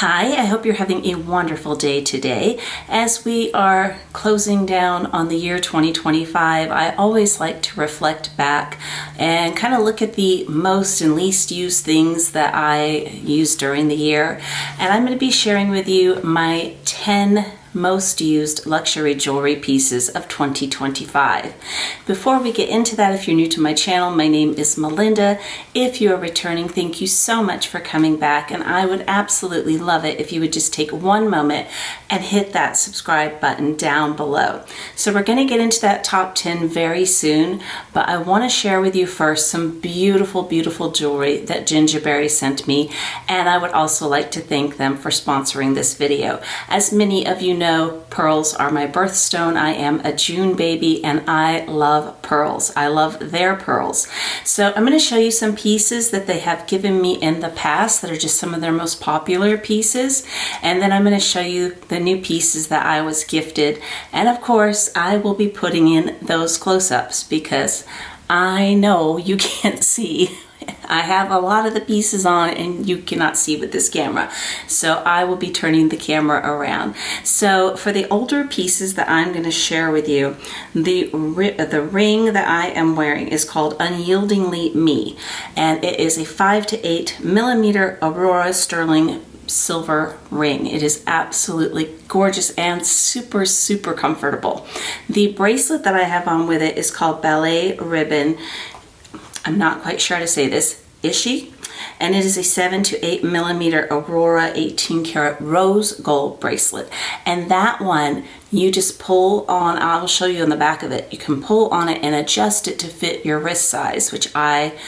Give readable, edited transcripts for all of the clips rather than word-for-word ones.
Hi, I hope you're having a wonderful day today. As we are closing down on the year 2025, I always like to reflect back and kind of look at the most and least used things that I used during the year. And I'm going to be sharing with you my 10 most used luxury jewelry pieces of 2025. Before we get into that, if you're new to my channel, my name is Melinda. If you are returning, thank you so much for coming back, and I would absolutely love it if you would just take one moment and hit that subscribe button down below. So we're going to get into that top 10 very soon, but I want to share with you first some beautiful, beautiful jewelry that Gingerberry sent me, and I would also like to thank them for sponsoring this video. As many of you know, pearls are my birthstone. I am a June baby and I love pearls. I love their pearls. So I'm going to show you some pieces that they have given me in the past that are just some of their most popular pieces. And then I'm going to show you the new pieces that I was gifted. And of course, I will be putting in those close-ups because I know you can't see. I have a lot of the pieces on and you cannot see with this camera. So I will be turning the camera around. So for the older pieces that I'm going to share with you, the ring that I am wearing is called Unyieldingly Me. And it is a 5 to 8 millimeter Aurora sterling silver ring. It is absolutely gorgeous and super, super comfortable. The bracelet that I have on with it is called Ballet Ribbon. I'm not quite sure how to say this, ISHIE, and it is a 7 to 8 millimeter Aurora 18 karat rose gold bracelet. And that one, you just pull on, I will show you on the back of it, you can pull on it and adjust it to fit your wrist size, which I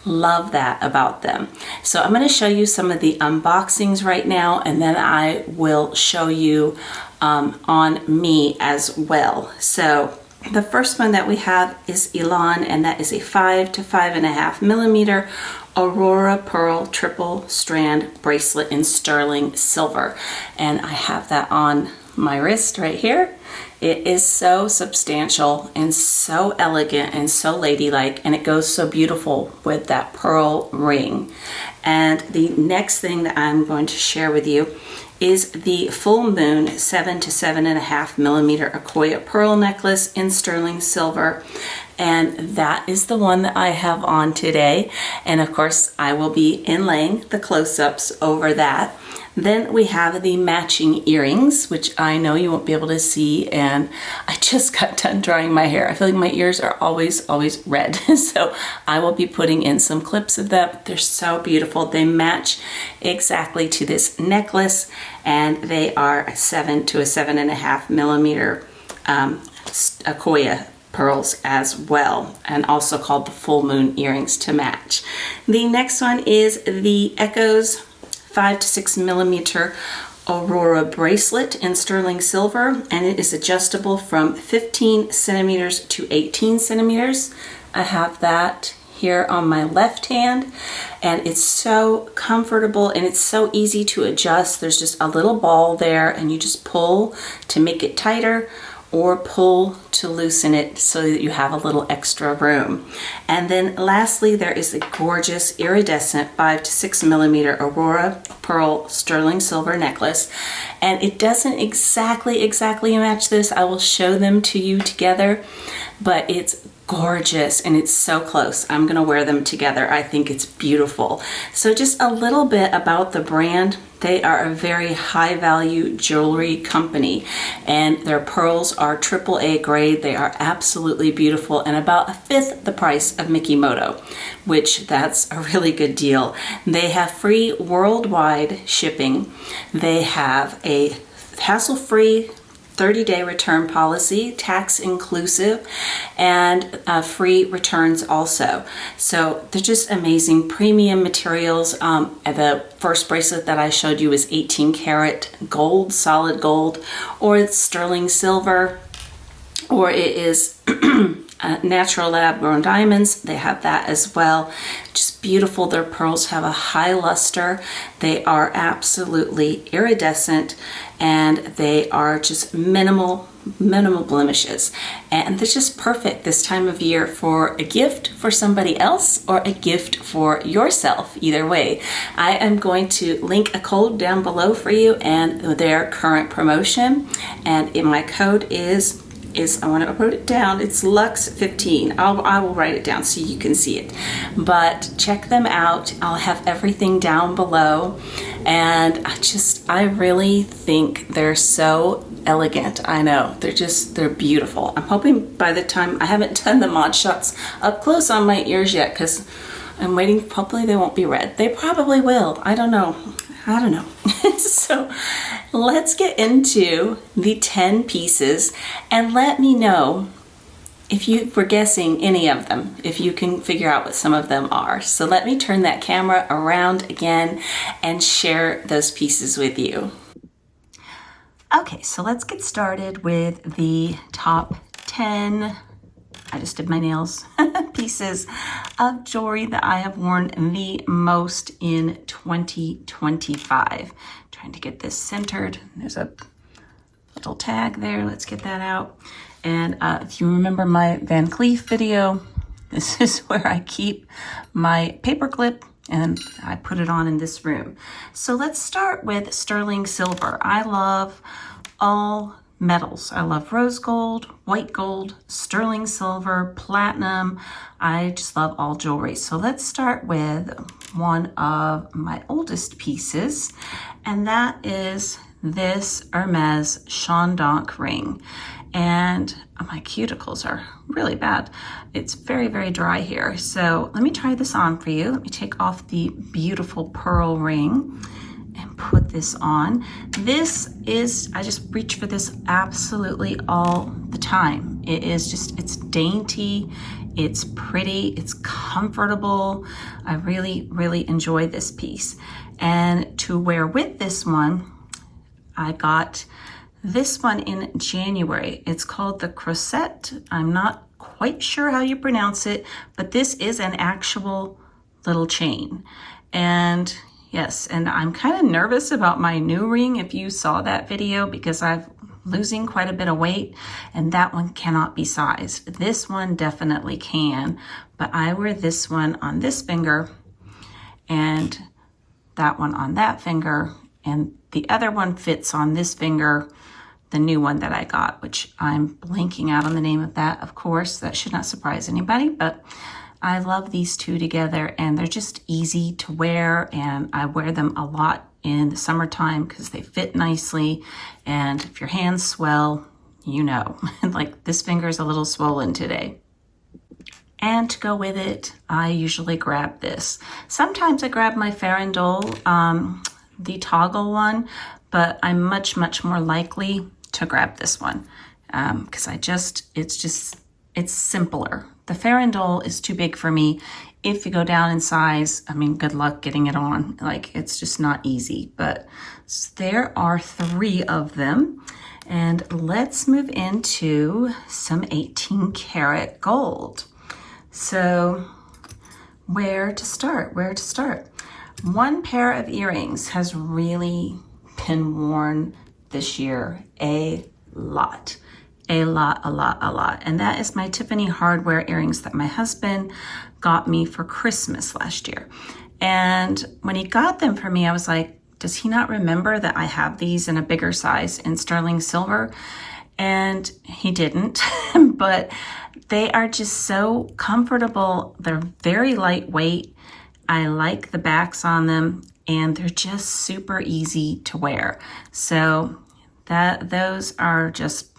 love that about them. So I'm going to show you some of the unboxings right now, and then I will show you on me as well. So the first one that we have is ÉLAN, and that is a 5 to 5.5 millimeter Aurora Pearl Triple Strand Bracelet in sterling silver. And I have that on my wrist right here. It is so substantial and so elegant and so ladylike, and it goes so beautiful with that pearl ring. And the next thing that I'm going to share with you is the full moon 7 to 7.5 millimeter Akoya pearl necklace in sterling silver. And that is the one that I have on today. And of course, I will be inlaying the close-ups over that. Then we have the matching earrings, which I know you won't be able to see. And I just got done drying my hair. I feel like my ears are always red. So I will be putting in some clips of them. They're so beautiful. They match exactly to this necklace. And they are 7 to 7.5 millimeter Akoya pearls as well, and also called the full moon earrings to match. The next one is the Echo's 5 to 6 millimeter Aurora bracelet in sterling silver, and it is adjustable from 15 centimeters to 18 centimeters. I have that here on my left hand, and it's so comfortable and it's so easy to adjust. There's just a little ball there, and you just pull to make it tighter or pull to loosen it so that you have a little extra room. And then lastly, there is a gorgeous iridescent 5 to 6 millimeter Aurora pearl sterling silver necklace. And it doesn't exactly match this. I will show them to you together, but it's gorgeous and it's so close. I'm gonna wear them together. I think it's beautiful. So just a little bit about the brand. They are a very high value jewelry company, and their pearls are AAA grade. They are absolutely beautiful and about a fifth the price of Mikimoto, which that's a really good deal. They have free worldwide shipping. They have a hassle-free 30-day return policy, tax inclusive, and free returns also. So they're just amazing premium materials. The first bracelet that I showed you is 18 karat gold, solid gold, or it's sterling silver, or it is natural lab grown diamonds. They have that as well. Just beautiful. Their pearls have a high luster. They are absolutely iridescent, and they are just minimal minimal blemishes. And it's just perfect this time of year for a gift for somebody else or a gift for yourself. Either way, I am going to link a code down below for you and their current promotion. And my code is I want to put it down, it's Lux15. I will write it down so you can see it. But check them out. I'll have everything down below. And I really think they're so elegant. I know, they're beautiful. I'm hoping by the time, I haven't done the mod shots up close on my ears yet because I'm waiting, hopefully they won't be red. They probably will, I don't know. So let's get into the 10 pieces and let me know if you were guessing any of them, if you can figure out what some of them are. So let me turn that camera around again and share those pieces with you. Okay, so let's get started with the top 10, I just did my nails, pieces of jewelry that I have worn the most in 2025. Trying to get this centered. There's a little tag there. Let's get that out. And if you remember my Van Cleef video, this is where I keep my paper clip and I put it on in this room. So let's start with sterling silver. I love all metals. I love rose gold, white gold, sterling silver, platinum. I just love all jewelry. So let's start with one of my oldest pieces, and that is this Hermes Chandon ring. And my cuticles are really bad. It's very, very dry here. So let me try this on for you. Let me take off the beautiful pearl ring and put this on. This is, I just reach for this absolutely all the time. It is just, it's dainty, it's pretty, it's comfortable. I really, really enjoy this piece. And to wear with this one, I got this one in January. It's called the Crochet. I'm not quite sure how you pronounce it, but this is an actual little chain. And yes, and I'm kind of nervous about my new ring if you saw that video because I'm losing quite a bit of weight and that one cannot be sized. This one definitely can, but I wear this one on this finger and that one on that finger, and the other one fits on this finger, the new one that I got, which I'm blanking out on the name of that, of course. That should not surprise anybody, but I love these two together and they're just easy to wear, and I wear them a lot in the summertime because they fit nicely. And if your hands swell, you know, like this finger is a little swollen today. And to go with it, I usually grab this. Sometimes I grab my Farandole, the toggle one, but I'm much, much more likely to grab this one because it's simpler. The Farandole is too big for me. If you go down in size, I mean, good luck getting it on. Like, it's just not easy, but there are 3 of them. And let's move into some 18 karat gold. So where to start? One pair of earrings has really been worn this year a lot. And that is my Tiffany hardware earrings that my husband got me for Christmas last year. And when he got them for me, I was like, does he not remember that I have these in a bigger size in sterling silver? And he didn't, but they are just so comfortable. They're very lightweight. I like the backs on them, and they're just super easy to wear. So those are just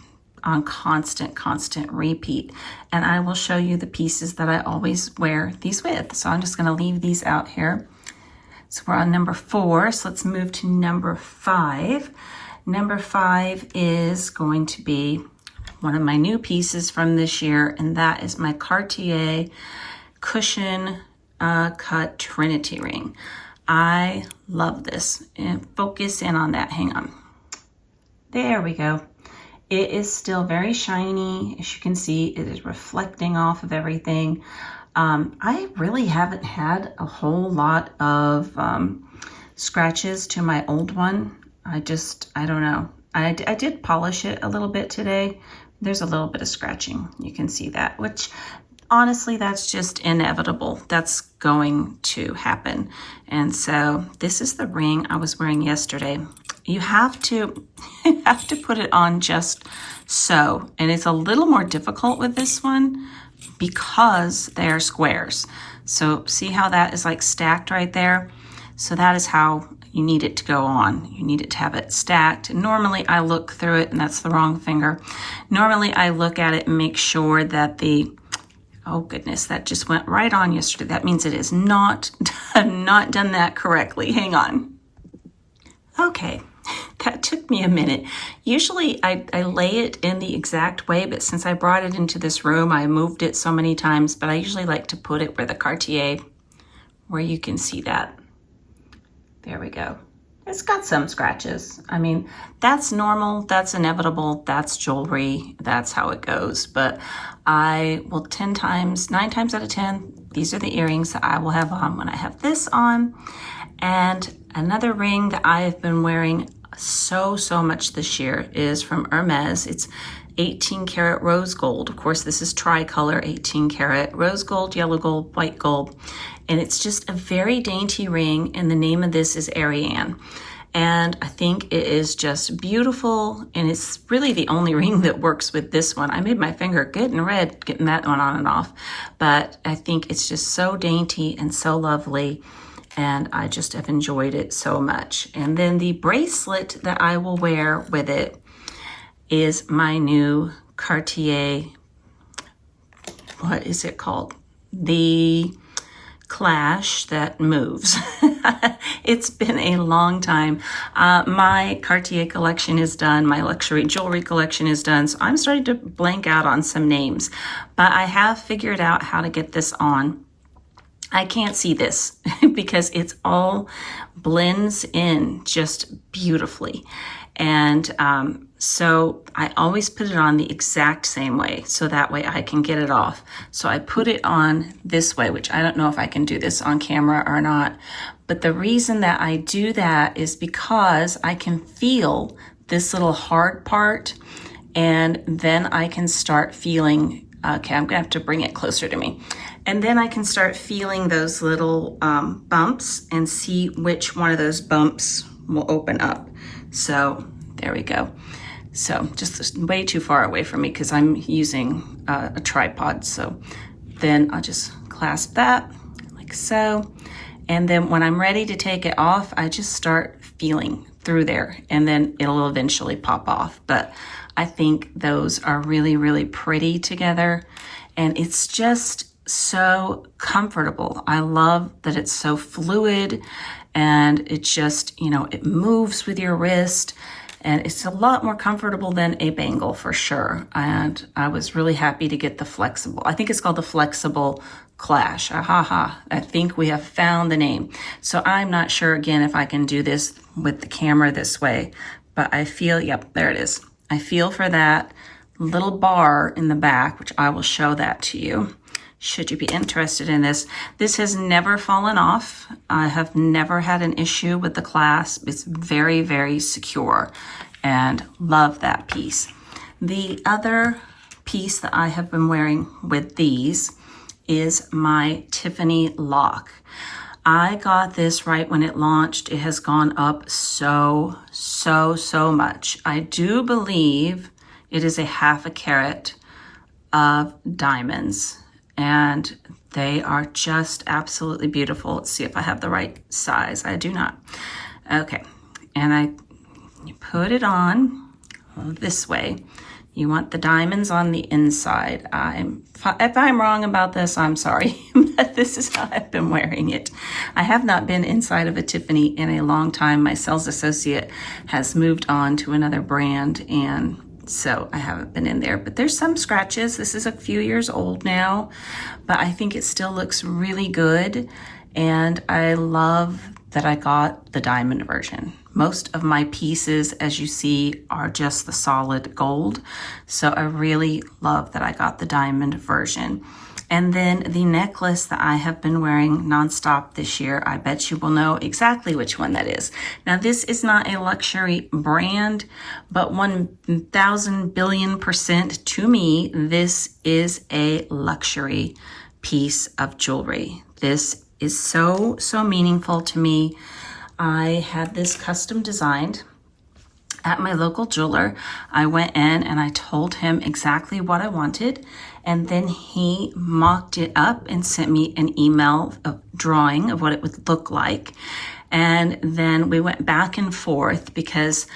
on constant repeat. And I will show you the pieces that I always wear these with. So I'm just gonna leave these out here. So we're on number 4, so let's move to number 5. Number 5 is going to be one of my new pieces from this year, and that is my Cartier cushion cut Trinity ring. I love this. And focus in on that, hang on. There we go. It is still very shiny. As you can see, it is reflecting off of everything. I really haven't had a whole lot of scratches to my old one. I don't know. I did polish it a little bit today. There's a little bit of scratching. You can see that, which honestly, that's just inevitable. That's going to happen. And so this is the ring I was wearing yesterday. You have to put it on just so. And it's a little more difficult with this one because they're squares. So see how that is like stacked right there? So that is how you need it to go on. You need it to have it stacked. Normally I look through it, and that's the wrong finger. Normally I look at it and make sure that oh goodness, that just went right on yesterday. That means it is not, I've not done that correctly. Hang on. Okay, that took me a minute. Usually I lay it in the exact way, but since I brought it into this room, I moved it so many times, but I usually like to put it where the Cartier, where you can see that. There we go. It's got some scratches. I mean, that's normal, that's inevitable, that's jewelry, that's how it goes. But I will 9 times out of 10, these are the earrings that I will have on when I have this on. And another ring that I have been wearing so much this year is from Hermes. It's 18 karat rose gold. Of course, this is tricolor 18 karat rose gold, yellow gold, white gold. And it's just a very dainty ring, and the name of this is Ariane. And I think it is just beautiful, and it's really the only ring that works with this one. I made my finger getting red getting that one on and off, but I think it's just so dainty and so lovely, and I just have enjoyed it so much. And then the bracelet that I will wear with it is my new Cartier, what is it called? The Clash that moves. It's been a long time. My Cartier collection is done. My luxury jewelry collection is done. So I'm starting to blank out on some names, but I have figured out how to get this on. I can't see this because it's all blends in just beautifully. And so I always put it on the exact same way, so that way I can get it off. So I put it on this way, which I don't know if I can do this on camera or not. But the reason that I do that is because I can feel this little hard part, and then I can start feeling, okay, I'm gonna have to bring it closer to me. And then I can start feeling those little bumps and see which one of those bumps will open up. So there we go. So just way too far away from me because I'm using a tripod. So then I'll just clasp that like so. And then when I'm ready to take it off, I just start feeling through there, and then it'll eventually pop off. But I think those are really, really pretty together, and it's just so comfortable. I love that it's so fluid, and it just, you know, it moves with your wrist, and it's a lot more comfortable than a bangle for sure. And I was really happy to get the flexible. I think it's called the flexible Clash. I think we have found the name. So I'm not sure again if I can do this with the camera this way, but I feel, yep, there it is. I feel for that little bar in the back, which I will show that to you. Should you be interested in this. This has never fallen off. I have never had an issue with the clasp. It's very, very secure, and love that piece. The other piece that I have been wearing with these is my Tiffany lock. I got this right when it launched. It has gone up so much. I do believe it is a 1/2 carat of diamonds, and they are just absolutely beautiful. Let's see if I have the right size. I do not. Okay, and you put it on this way. You want the diamonds on the inside. If I'm wrong about this, I'm sorry, but this is how I've been wearing it. I have not been inside of a Tiffany in a long time. My sales associate has moved on to another brand, and so I haven't been in there, but there's some scratches. This is a few years old now, but I think it still looks really good. And I love that I got the diamond version. Most of my pieces, as you see, are just the solid gold. So I really love that I got the diamond version. And then the necklace that I have been wearing nonstop this year, I bet you will know exactly which one that is. Now, this is not a luxury brand, but 1,000 billion% to me, this is a luxury piece of jewelry. This is so, so meaningful to me. I had this custom designed at my local jeweler. I went in and I told him exactly what I wanted, and then he mocked it up and sent me an email of drawing of what it would look like. And then we went back and forth because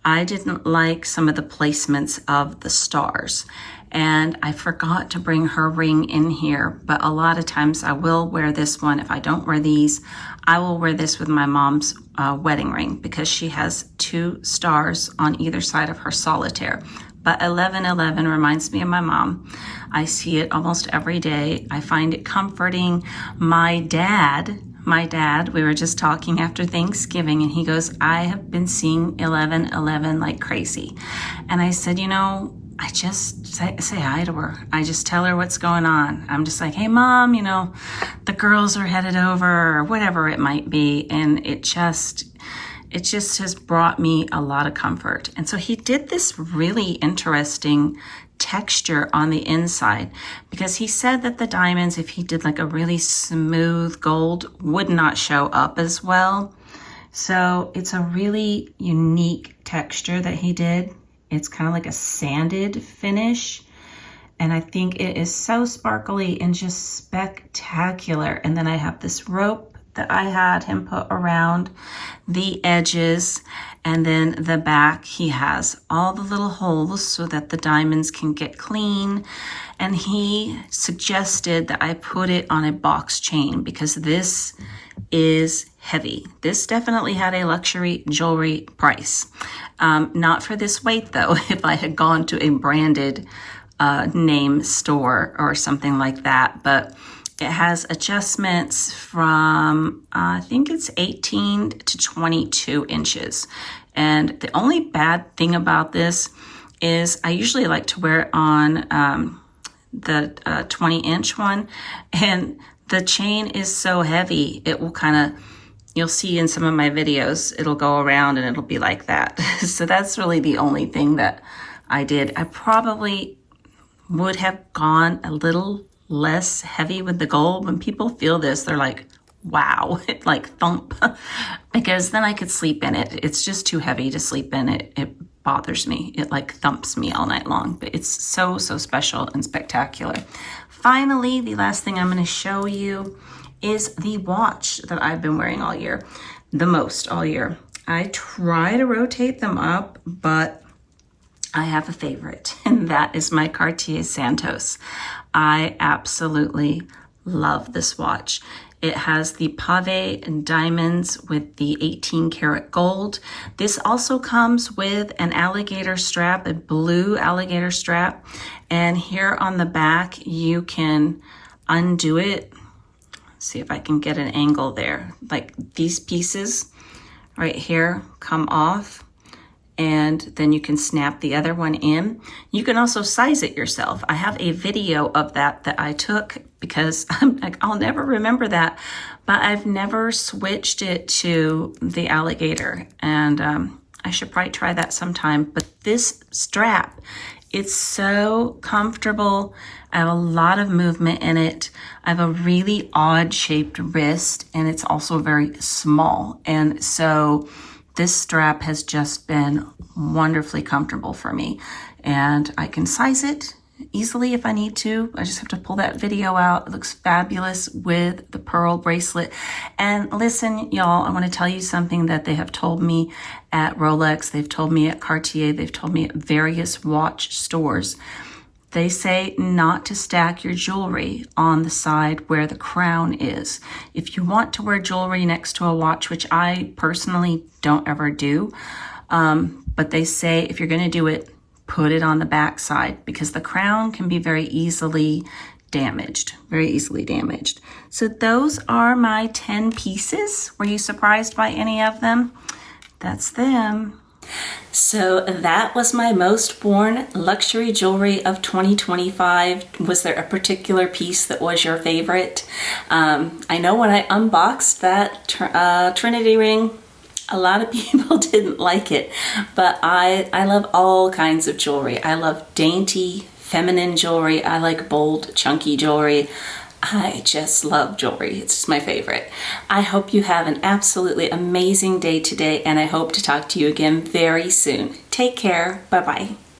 I didn't like some of the placements of the stars. And I forgot to bring her ring in here, but a lot of times I will wear this one. If I don't wear these, I will wear this with my mom's wedding ring because she has 2 stars on either side of her solitaire. But 1111 reminds me of my mom. I see it almost every day. I find it comforting. My dad, we were just talking after Thanksgiving, and he goes, I have been seeing 1111 like crazy. And I said, you know, I just say hi to her. I just tell her what's going on. I'm just like, hey, Mom, you know, the girls are headed over, or whatever it might be. And it just has brought me a lot of comfort. And so he did this really interesting texture on the inside, because he said that the diamonds, if he did like a really smooth gold, would not show up as well. So it's a really unique texture that he did. It's kind of like a sanded finish, and I think it is so sparkly and just spectacular. And then I have this rope that I had him put around the edges, and then the back, he has all the little holes so that the diamonds can get clean. And he suggested that I put it on a box chain because this is heavy. This definitely had a luxury jewelry price. Not for this weight though. If I had gone to a branded name store or something like that, but it has adjustments from, I think it's 18 to 22 inches. And the only bad thing about this is I usually like to wear it on the 20-inch one, and the chain is so heavy, it will kind of, you'll see in some of my videos, it'll go around and it'll be like that. So that's really the only thing that I did. I probably would have gone a little less heavy with the gold. When people feel this, they're like, wow, it like thump, because then I could sleep in it. It's just too heavy to sleep in it. It bothers me. It like thumps me all night long, but it's so, so special and spectacular. Finally, the last thing I'm going to show you is the watch that I've been wearing all year, the most all year. I try to rotate them up, but I have a favorite, and that is my Cartier Santos. I absolutely love this watch. It has the pave diamonds with the 18 karat gold. This also comes with an alligator strap, a blue alligator strap. And here on the back, you can undo it. See if I can get an angle there. Like these pieces right here come off, and then you can snap the other one in. You can also size it yourself. I have a video of that I took because I'm like, I'll never remember that, but I've never switched it to the alligator, and I should probably try that sometime. But this strap, it's so comfortable. I have a lot of movement in it. I have a really odd shaped wrist, and it's also very small. And so this strap has just been wonderfully comfortable for me, and I can size it easily if I need to. I just have to pull that video out. It looks fabulous with the pearl bracelet. And listen, y'all, I want to tell you something that they have told me at Rolex, they've told me at Cartier, they've told me at various watch stores. They say not to stack your jewelry on the side where the crown is. If you want to wear jewelry next to a watch, which I personally don't ever do, but they say if you're going to do it, put it on the back side, because the crown can be very easily damaged, So those are my 10 pieces. Were you surprised by any of them? That's them. So that was my most worn luxury jewelry of 2025. Was there a particular piece that was your favorite? I know when I unboxed that Trinity ring, a lot of people didn't like it, but I love all kinds of jewelry. I love dainty, feminine jewelry. I like bold, chunky jewelry. I just love jewelry. It's just my favorite. I hope you have an absolutely amazing day today, and I hope to talk to you again very soon. Take care. Bye-bye.